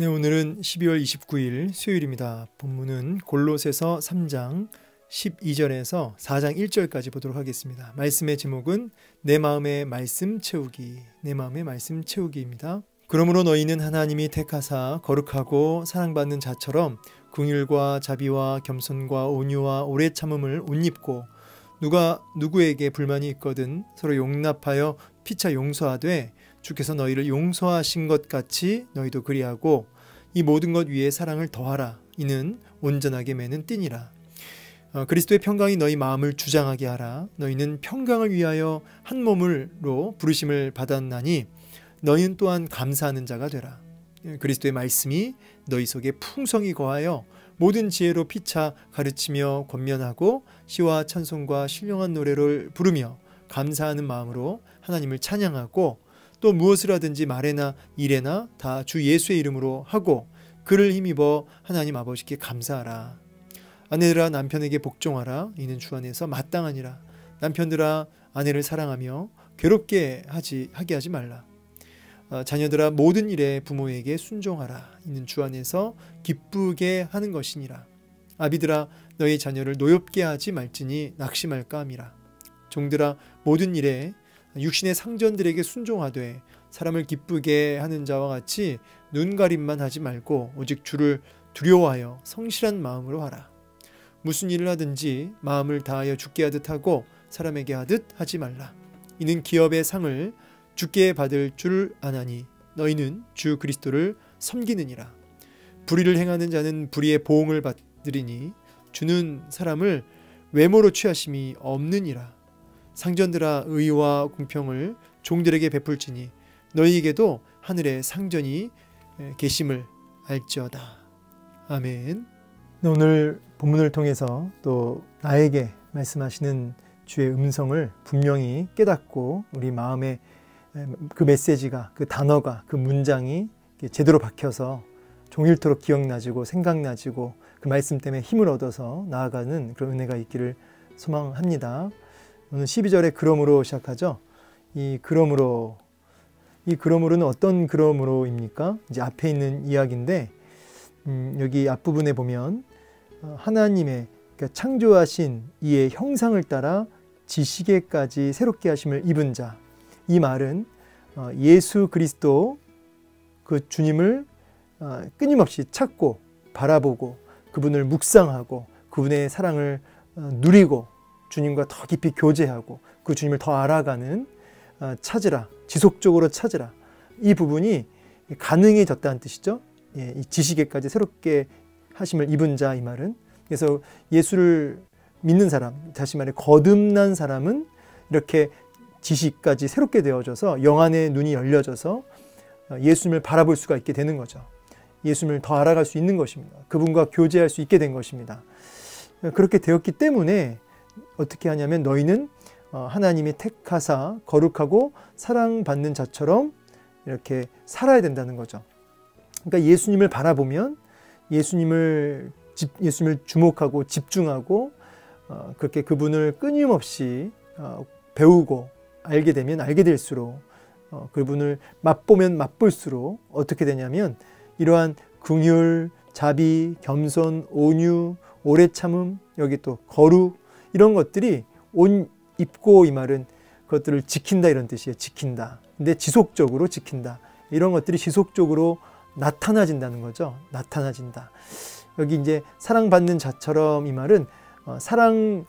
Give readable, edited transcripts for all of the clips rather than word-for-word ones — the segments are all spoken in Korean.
네, 오늘은 12월 29일 수요일입니다. 본문은 골로새서 3장 12절에서 4장 1절까지 보도록 하겠습니다. 말씀의 제목은 내 마음의 말씀 채우기, 내 마음의 말씀 채우기입니다. 그러므로 너희는 하나님이 택하사 거룩하고 사랑받는 자처럼 긍휼과 자비와 겸손과 온유와 오래 참음을 옷 입고 누가 누구에게 불만이 있거든 서로 용납하여 피차 용서하되 주께서 너희를 용서하신 것 같이 너희도 그리하고 이 모든 것 위에 사랑을 더하라. 이는 온전하게 매는 띠니라. 그리스도의 평강이 너희 마음을 주장하게 하라. 너희는 평강을 위하여 한 몸으로 부르심을 받았나니 너희는 또한 감사하는 자가 되라. 그리스도의 말씀이 너희 속에 풍성히 거하여 모든 지혜로 피차 가르치며 권면하고 시와 찬송과 신령한 노래를 부르며 감사하는 마음으로 하나님을 찬양하고 또 무엇을 하든지 말에나 일에나 다 주 예수의 이름으로 하고 그를 힘입어 하나님 아버지께 감사하라. 아내들아 남편에게 복종하라. 이는 주 안에서 마땅하니라. 남편들아 아내를 사랑하며 괴롭게 하게 하지 말라. 자녀들아 모든 일에 부모에게 순종하라. 이는 주 안에서 기쁘게 하는 것이니라. 아비들아 너희 자녀를 노엽게 하지 말지니 낙심할까 함이라. 종들아 모든 일에 육신의 상전들에게 순종하되 사람을 기쁘게 하는 자와 같이 눈가림만 하지 말고 오직 주를 두려워하여 성실한 마음으로 하라. 무슨 일을 하든지 마음을 다하여 주께 하듯 하고 사람에게 하듯 하지 말라. 이는 기업의 상을 주께 받을 줄 아나니 너희는 주 그리스도를 섬기느니라. 불의를 행하는 자는 불의의 보응을 받으리니 주는 사람을 외모로 취하심이 없느니라. 상전들아 의와 공평을 종들에게 베풀지니 너희에게도 하늘에 상전이 계심을 알지어다. 아멘. 오늘 본문을 통해서 또 나에게 말씀하시는 주의 음성을 분명히 깨닫고 우리 마음에 그 메시지가, 그 단어가, 그 문장이 제대로 박혀서 종일토록 기억나지고 생각나지고 그 말씀 때문에 힘을 얻어서 나아가는 그런 은혜가 있기를 소망합니다. 오늘 12절에 그러므로 시작하죠. 이 그러므로는 어떤 그러므로입니까? 이제 앞에 있는 이야기인데 여기 앞부분에 보면 하나님의 그러니까 창조하신 이의 형상을 따라 지식에까지 새롭게 하심을 입은 자. 이 말은 예수 그리스도 그 주님을 끊임없이 찾고 바라보고 그분을 묵상하고 그분의 사랑을 누리고 주님과 더 깊이 교제하고 그 주님을 더 알아가는 찾으라, 지속적으로 찾으라. 이 부분이 가능해졌다는 뜻이죠. 예, 이 지식에까지 새롭게 하심을 입은 자 이 말은. 그래서 예수를 믿는 사람, 다시 말해 거듭난 사람은 이렇게 지식까지 새롭게 되어져서 영안의 눈이 열려져서 예수님을 바라볼 수가 있게 되는 거죠. 예수님을 더 알아갈 수 있는 것입니다. 그분과 교제할 수 있게 된 것입니다. 그렇게 되었기 때문에 어떻게 하냐면 너희는 하나님이 택하사 거룩하고 사랑받는 자처럼 이렇게 살아야 된다는 거죠. 그러니까 예수님을 바라보면 예수님을 주목하고 집중하고 그렇게 그분을 끊임없이 배우고 알게 되면 알게 될수록 그분을 맛보면 맛볼수록 어떻게 되냐면 이러한 긍휼, 자비, 겸손, 온유, 오래 참음, 여기 또 거룩 이런 것들이 옷 입고 이 말은 그것들을 지킨다 이런 뜻이에요. 지킨다. 근데 지속적으로 지킨다. 이런 것들이 지속적으로 나타나진다는 거죠. 나타나진다. 여기 이제 사랑받는 자처럼 이 말은 사랑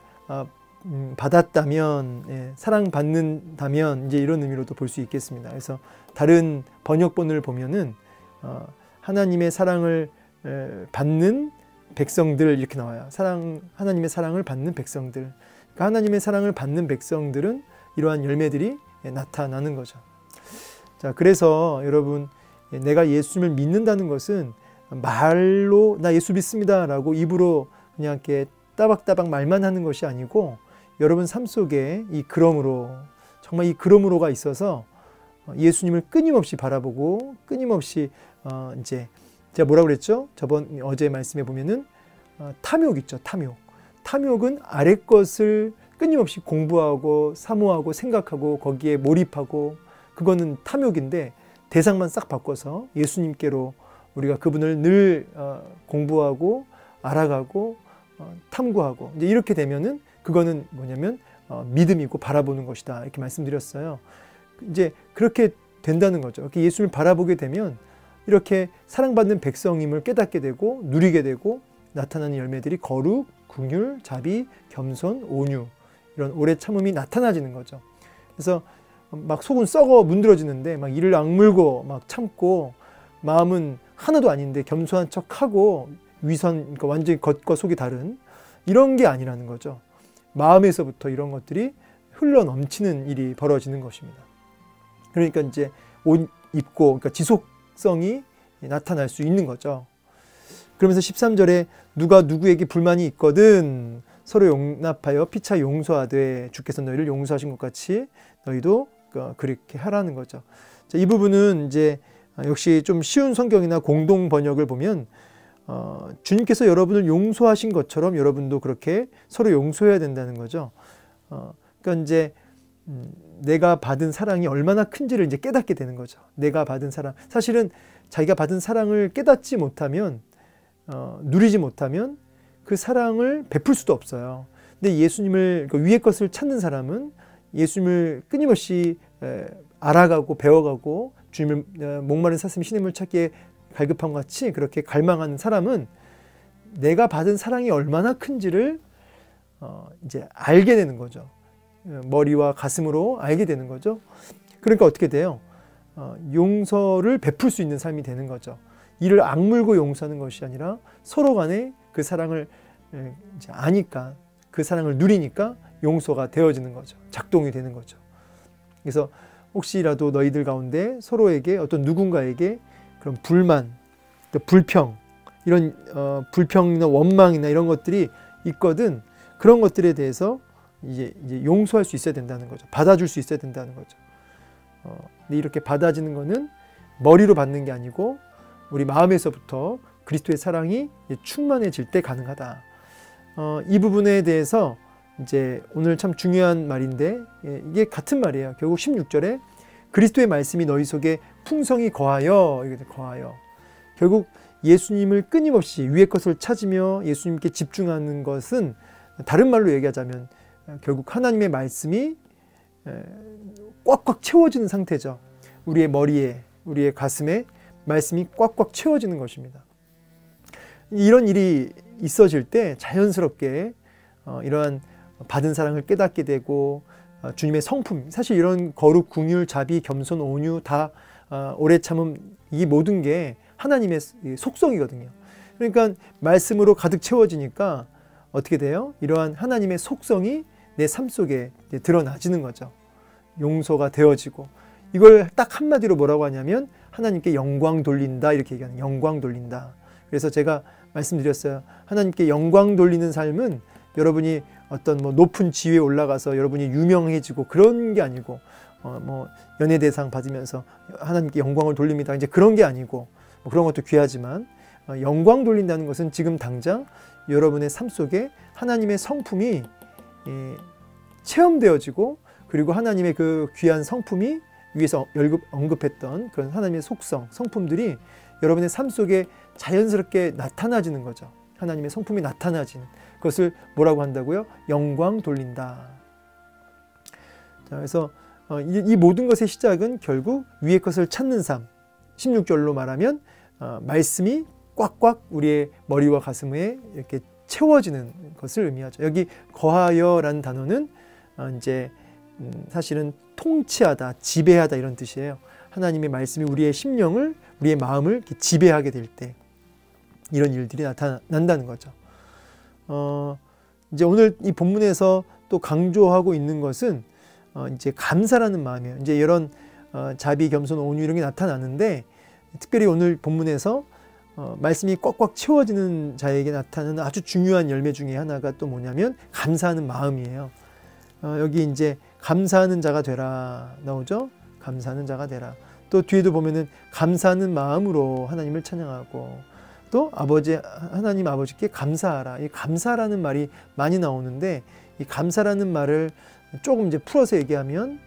받았다면, 예, 사랑받는다면 이제 이런 의미로도 볼 수 있겠습니다. 그래서 다른 번역본을 보면은 하나님의 사랑을 받는 백성들 이렇게 나와요. 하나님의 사랑을 받는 백성들. 그러니까 하나님의 사랑을 받는 백성들은 이러한 열매들이 나타나는 거죠. 자, 그래서 여러분 내가 예수님을 믿는다는 것은 말로 나 예수 믿습니다 라고 입으로 그냥 이렇게 따박따박 말만 하는 것이 아니고 여러분 삶 속에 이 그러므로 정말 이 그러므로가 있어서 예수님을 끊임없이 바라보고 끊임없이 이제 제가 뭐라고 그랬죠? 어제 말씀에 보면은 탐욕 있죠. 탐욕은 아래 것을 끊임없이 공부하고 사모하고 생각하고 거기에 몰입하고 그거는 탐욕인데 대상만 싹 바꿔서 예수님께로 우리가 그분을 늘 공부하고 알아가고 탐구하고 이제 이렇게 되면은 그거는 뭐냐면 믿음이고 바라보는 것이다 이렇게 말씀드렸어요. 이제 그렇게 된다는 거죠. 이렇게 예수님을 바라보게 되면 이렇게 사랑받는 백성임을 깨닫게 되고 누리게 되고 나타나는 열매들이 거룩, 긍휼, 자비, 겸손, 온유 이런 오래 참음이 나타나지는 거죠. 그래서 막 속은 썩어 문드러지는데 막 이를 악물고 막 참고 마음은 하나도 아닌데 겸손한 척하고 위선, 그러니까 완전히 겉과 속이 다른 이런 게 아니라는 거죠. 마음에서부터 이런 것들이 흘러 넘치는 일이 벌어지는 것입니다. 그러니까 이제 옷 입고 그러니까 지속성이 나타날 수 있는 거죠. 그러면서 13절에 누가 누구에게 불만이 있거든 서로 용납하여 피차 용서하되 주께서 너희를 용서하신 것 같이 너희도 그렇게 하라는 거죠. 자, 이 부분은 이제 역시 좀 쉬운 성경이나 공동 번역을 보면 주님께서 여러분을 용서하신 것처럼 여러분도 그렇게 서로 용서해야 된다는 거죠. 그러니까 이제 내가 받은 사랑이 얼마나 큰지를 이제 깨닫게 되는 거죠. 내가 받은 사랑. 사실은 자기가 받은 사랑을 깨닫지 못하면 누리지 못하면 그 사랑을 베풀 수도 없어요. 근데 예수님을 위의 것을 찾는 사람은 예수님을 끊임없이 알아가고 배워가고 주님을 목마른 사슴이 시냇물 찾기에 갈급한 것 같이 그렇게 갈망하는 사람은 내가 받은 사랑이 얼마나 큰지를 이제 알게 되는 거죠. 머리와 가슴으로 알게 되는 거죠. 그러니까 어떻게 돼요? 용서를 베풀 수 있는 삶이 되는 거죠. 이를 악물고 용서하는 것이 아니라 서로 간에 그 사랑을 이제 아니까 그 사랑을 누리니까 용서가 되어지는 거죠. 작동이 되는 거죠. 그래서 혹시라도 너희들 가운데 서로에게 어떤 누군가에게 그런 불만, 불평, 이런 불평이나 원망이나 이런 것들이 있거든 그런 것들에 대해서 이제 용서할 수 있어야 된다는 거죠. 받아줄 수 있어야 된다는 거죠. 근데 이렇게 받아지는 거는 머리로 받는 게 아니고 우리 마음에서부터 그리스도의 사랑이 충만해질 때 가능하다. 이 부분에 대해서 이제 오늘 참 중요한 말인데 이게 같은 말이에요. 결국 16절에 그리스도의 말씀이 너희 속에 풍성히 거하여 이게 거하여 결국 예수님을 끊임없이 위의 것을 찾으며 예수님께 집중하는 것은 다른 말로 얘기하자면 결국 하나님의 말씀이 꽉꽉 채워지는 상태죠. 우리의 머리에 우리의 가슴에 말씀이 꽉꽉 채워지는 것입니다. 이런 일이 있어질 때 자연스럽게 이러한 받은 사랑을 깨닫게 되고 주님의 성품, 사실 이런 거룩, 긍휼, 자비, 겸손, 온유 다 오래 참음 이 모든 게 하나님의 속성이거든요. 그러니까 말씀으로 가득 채워지니까 어떻게 돼요? 이러한 하나님의 속성이 내 삶 속에 드러나지는 거죠. 용서가 되어지고 이걸 딱 한마디로 뭐라고 하냐면 하나님께 영광 돌린다 이렇게 얘기하는 영광 돌린다. 그래서 제가 말씀드렸어요. 하나님께 영광 돌리는 삶은 여러분이 어떤 뭐 높은 지위에 올라가서 여러분이 유명해지고 그런 게 아니고 뭐 연예대상 받으면서 하나님께 영광을 돌립니다. 이제 그런 게 아니고 뭐 그런 것도 귀하지만 영광 돌린다는 것은 지금 당장 여러분의 삶 속에 하나님의 성품이 체험되어지고 그리고 하나님의 그 귀한 성품이 위에서 언급했던 그런 하나님의 속성, 성품들이 여러분의 삶 속에 자연스럽게 나타나지는 거죠. 하나님의 성품이 나타나지는 그것을 뭐라고 한다고요? 영광 돌린다. 자, 그래서 이 모든 것의 시작은 결국 위의 것을 찾는 삶. 16절로 말하면 말씀이 꽉꽉 우리의 머리와 가슴에 이렇게 채워지는 것을 의미하죠. 여기 거하여라는 단어는 이제 사실은 통치하다, 지배하다 이런 뜻이에요. 하나님의 말씀이 우리의 심령을, 우리의 마음을 이렇게 지배하게 될 때 이런 일들이 나타난다는 거죠. 이제 오늘 이 본문에서 또 강조하고 있는 것은 이제 감사라는 마음이에요. 이제 이런 자비, 겸손, 온유 이런 게 나타나는데 특별히 오늘 본문에서 말씀이 꽉꽉 채워지는 자에게 나타나는 아주 중요한 열매 중에 하나가 또 뭐냐면 감사하는 마음이에요. 여기 이제 감사하는 자가 되라 나오죠. 감사하는 자가 되라. 또 뒤에도 보면은 감사하는 마음으로 하나님을 찬양하고 또 하나님 아버지께 감사하라. 이 감사라는 말이 많이 나오는데 이 감사라는 말을 조금 이제 풀어서 얘기하면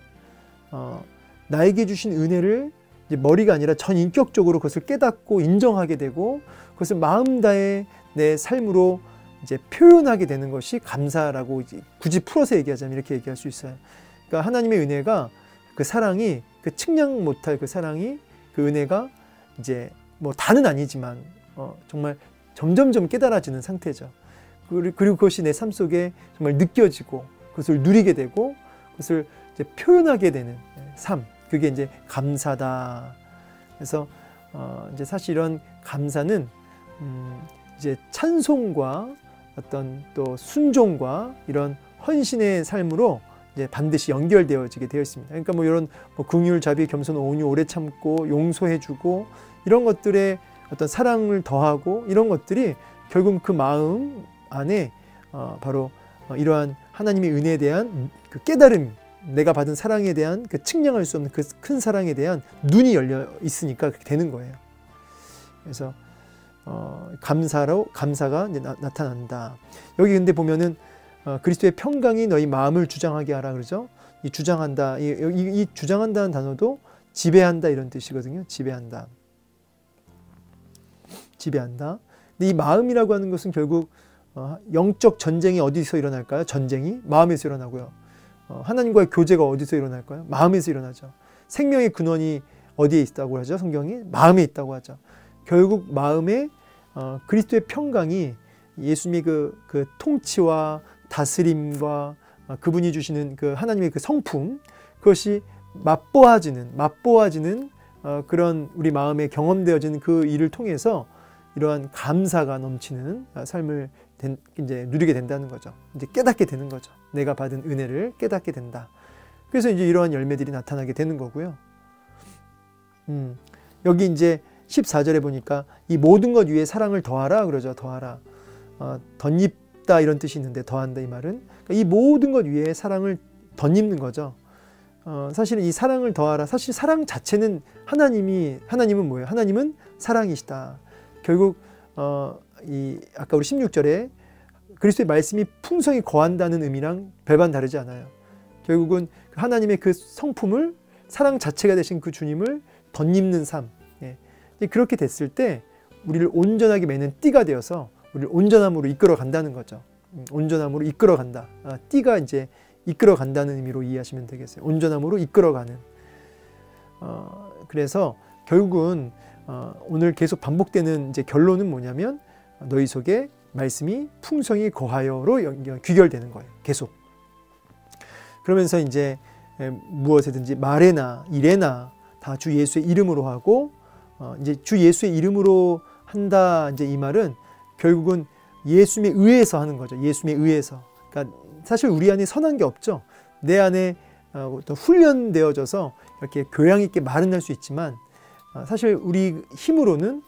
나에게 주신 은혜를 이제 머리가 아니라 전인격적으로 그것을 깨닫고 인정하게 되고 그것을 마음 다해 내 삶으로 이제 표현하게 되는 것이 감사라고 이제 굳이 풀어서 얘기하자면 이렇게 얘기할 수 있어요. 그러니까 하나님의 은혜가 그 사랑이 그 측량 못할 그 사랑이 그 은혜가 이제 뭐 다는 아니지만 정말 점점점 깨달아지는 상태죠. 그리고 그것이 내 삶 속에 정말 느껴지고 그것을 누리게 되고 그것을 이제 표현하게 되는 삶, 그게 이제 감사다. 그래서 이제 사실 이런 감사는 이제 찬송과 어떤 또 순종과 이런 헌신의 삶으로 이제 반드시 연결되어지게 되어 있습니다. 그러니까 뭐 이런 뭐 긍휼, 자비, 겸손, 온유, 오래 참고 용서해주고 이런 것들의 어떤 사랑을 더하고 이런 것들이 결국 그 마음 안에 바로 이러한 하나님의 은혜에 대한 그 깨달음, 내가 받은 사랑에 대한 그 측량할 수 없는 그 큰 사랑에 대한 눈이 열려 있으니까 그렇게 되는 거예요. 그래서 감사가 이제 나타난다. 여기 근데 보면은 그리스도의 평강이 너희 마음을 주장하게 하라 그러죠. 이 주장한다, 이 주장한다는 단어도 지배한다 이런 뜻이거든요. 지배한다. 근데 이 마음이라고 하는 것은 결국 영적 전쟁이 어디서 일어날까요? 전쟁이 마음에서 일어나고요. 하나님과의 교제가 어디서 일어날까요? 마음에서 일어나죠. 생명의 근원이 어디에 있다고 하죠? 성경이 마음에 있다고 하죠. 결국 마음에 그리스도의 평강이 예수님의 그 통치와 다스림과 그분이 주시는 그 하나님의 그 성품, 그것이 맛보아지는 그런 우리 마음에 경험되어지는 그 일을 통해서 이러한 감사가 넘치는 삶을 이제 누리게 된다는 거죠. 이제 깨닫게 되는 거죠. 내가 받은 은혜를 깨닫게 된다. 그래서 이제 이러한 열매들이 나타나게 되는 거고요. 여기 이제 14절에 보니까 이 모든 것 위에 사랑을 더하라 그러죠. 더하라. 덧입다 이런 뜻이 있는데 더한다 이 말은 그러니까 이 모든 것 위에 사랑을 덧입는 거죠. 사실은 이 사랑을 더하라. 사실 사랑 자체는 하나님은 뭐예요? 하나님은 사랑이시다. 결국 아까 우리 16절에 그리스도의 말씀이 풍성히 거한다는 의미랑 별반 다르지 않아요. 결국은 하나님의 그 성품을 사랑 자체가 되신 그 주님을 덧입는 삶. 예. 그렇게 됐을 때 우리를 온전하게 매는 띠가 되어서 우리를 온전함으로 이끌어 간다는 거죠. 온전함으로 이끌어 간다. 띠가 이제 이끌어 간다는 의미로 이해하시면 되겠어요. 온전함으로 이끌어가는. 그래서 결국은 오늘 계속 반복되는 이제 결론은 뭐냐면 너희 속에 말씀이 풍성히 거하여로 귀결되는 거예요. 계속. 그러면서 이제 무엇이든지 말에나 일에나 다 주 예수의 이름으로 하고 이제 주 예수의 이름으로 한다 이제 이 말은 결국은 예수님에 의해서 하는 거죠. 예수님에 의해서. 그러니까 사실 우리 안에 선한 게 없죠. 내 안에 또 훈련되어져서 이렇게 교양 있게 말은 할 수 있지만 사실 우리 힘으로는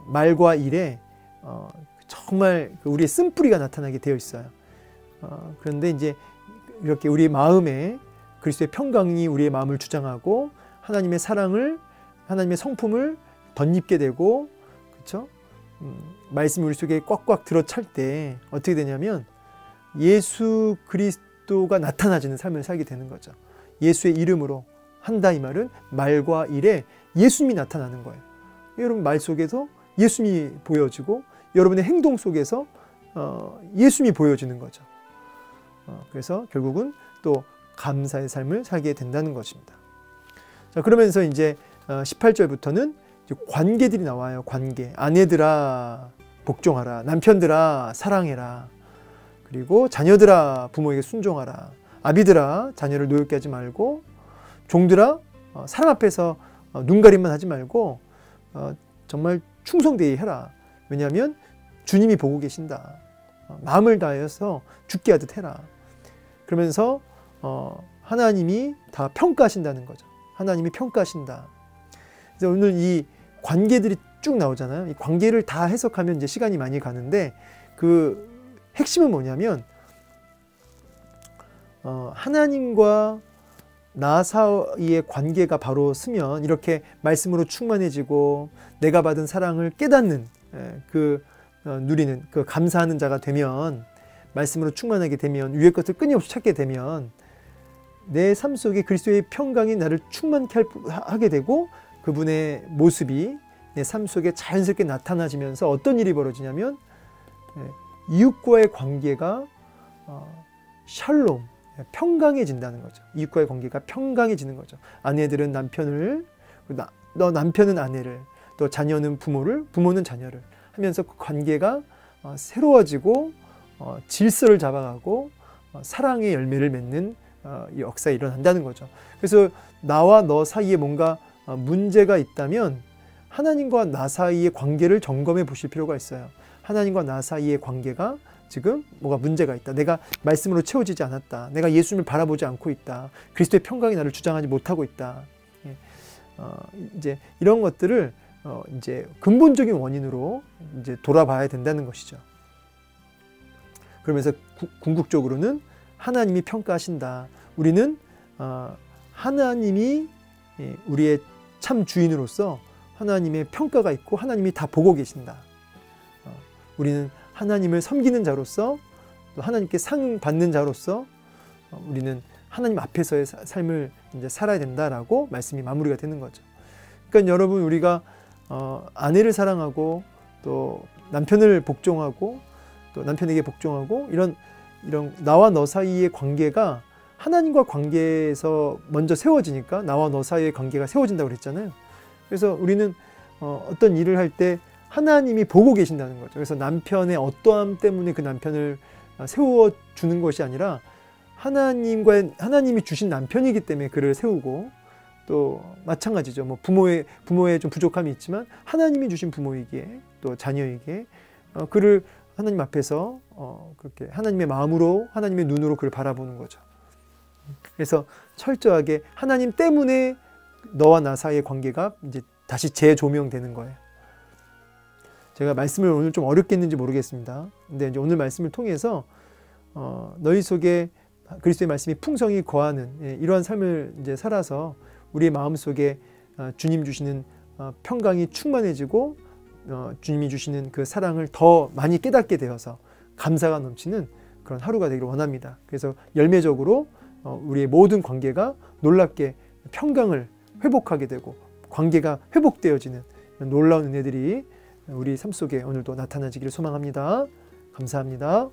말과 일에 정말 우리의 쓴뿌리가 나타나게 되어 있어요. 그런데 이제 이렇게 우리 마음에 그리스도의 평강이 우리의 마음을 주장하고 하나님의 사랑을, 하나님의 성품을 덧입게 되고, 그렇죠? 말씀이 우리 속에 꽉꽉 들어찰 때 어떻게 되냐면 예수 그리스도가 나타나지는 삶을 살게 되는 거죠. 예수의 이름으로 한다 이 말은 말과 일에 예수님이 나타나는 거예요. 여러분 말 속에서 예수님이 보여지고 여러분의 행동 속에서 예수님이 보여지는 거죠. 그래서 결국은 또 감사의 삶을 살게 된다는 것입니다. 자, 그러면서 이제 18절부터는 관계들이 나와요. 관계. 아내들아 복종하라. 남편들아 사랑해라. 그리고 자녀들아 부모에게 순종하라. 아비들아 자녀를 노엽게 하지 말고, 종들아 사람 앞에서 눈가림만 하지 말고 정말 충성되이 해라. 왜냐하면 주님이 보고 계신다. 마음을 다해서 죽게 하듯 해라. 그러면서 하나님이 다 평가하신다는 거죠. 하나님이 평가하신다. 그래서 오늘 이 관계들이 쭉 나오잖아요. 이 관계를 다 해석하면 이제 시간이 많이 가는데 그 핵심은 뭐냐면 하나님과 나 사이의 관계가 바로 쓰면 이렇게 말씀으로 충만해지고 내가 받은 사랑을 깨닫는 누리는 그 감사하는 자가 되면, 말씀으로 충만하게 되면, 위의 것을 끊임없이 찾게 되면 내 삶 속에 그리스도의 평강이 나를 충만케 하게 되고 그분의 모습이 내 삶 속에 자연스럽게 나타나지면서 어떤 일이 벌어지냐면 이웃과의 관계가 샬롬, 평강해진다는 거죠. 이웃과의 관계가 평강해지는 거죠. 아내들은 남편을, 남편은 아내를, 또 자녀는 부모를, 부모는 자녀를 하면서 그 관계가 새로워지고 질서를 잡아가고 사랑의 열매를 맺는 역사가 일어난다는 거죠. 그래서 나와 너 사이에 뭔가 문제가 있다면 하나님과 나 사이의 관계를 점검해 보실 필요가 있어요. 하나님과 나 사이의 관계가 지금 뭐가 문제가 있다. 내가 말씀으로 채워지지 않았다. 내가 예수님을 바라보지 않고 있다. 그리스도의 평강이 나를 주장하지 못하고 있다. 이제 이런 것들을 이제 근본적인 원인으로 이제 돌아봐야 된다는 것이죠. 그러면서 궁극적으로는 하나님이 평가하신다. 우리는 하나님이 우리의 참 주인으로서 하나님의 평가가 있고 하나님이 다 보고 계신다. 우리는 하나님을 섬기는 자로서 또 하나님께 상 받는 자로서 우리는 하나님 앞에서의 삶을 이제 살아야 된다라고 말씀이 마무리가 되는 거죠. 그러니까 여러분, 우리가 아내를 사랑하고 또 남편을 복종하고 또 남편에게 복종하고 이런 나와 너 사이의 관계가 하나님과 관계에서 먼저 세워지니까 나와 너 사이의 관계가 세워진다고 그랬잖아요. 그래서 우리는 어떤 일을 할 때 하나님이 보고 계신다는 거죠. 그래서 남편의 어떠함 때문에 그 남편을 세워주는 것이 아니라 하나님이 주신 남편이기 때문에 그를 세우고, 또 마찬가지죠. 뭐 부모의 좀 부족함이 있지만 하나님이 주신 부모에게 또 자녀에게 그를 하나님 앞에서 그렇게 하나님의 마음으로, 하나님의 눈으로 그를 바라보는 거죠. 그래서 철저하게 하나님 때문에 너와 나 사이의 관계가 이제 다시 재조명되는 거예요. 제가 말씀을 오늘 좀 어렵게 했는지 모르겠습니다. 근데 이제 오늘 말씀을 통해서 너희 속에 그리스도의 말씀이 풍성히 거하는 이러한 삶을 이제 살아서 우리의 마음 속에 주님 주시는 평강이 충만해지고 주님이 주시는 그 사랑을 더 많이 깨닫게 되어서 감사가 넘치는 그런 하루가 되기를 원합니다. 그래서 열매적으로 우리의 모든 관계가 놀랍게 평강을 회복하게 되고 관계가 회복되어지는 놀라운 은혜들이 우리 삶 속에 오늘도 나타나지기를 소망합니다. 감사합니다.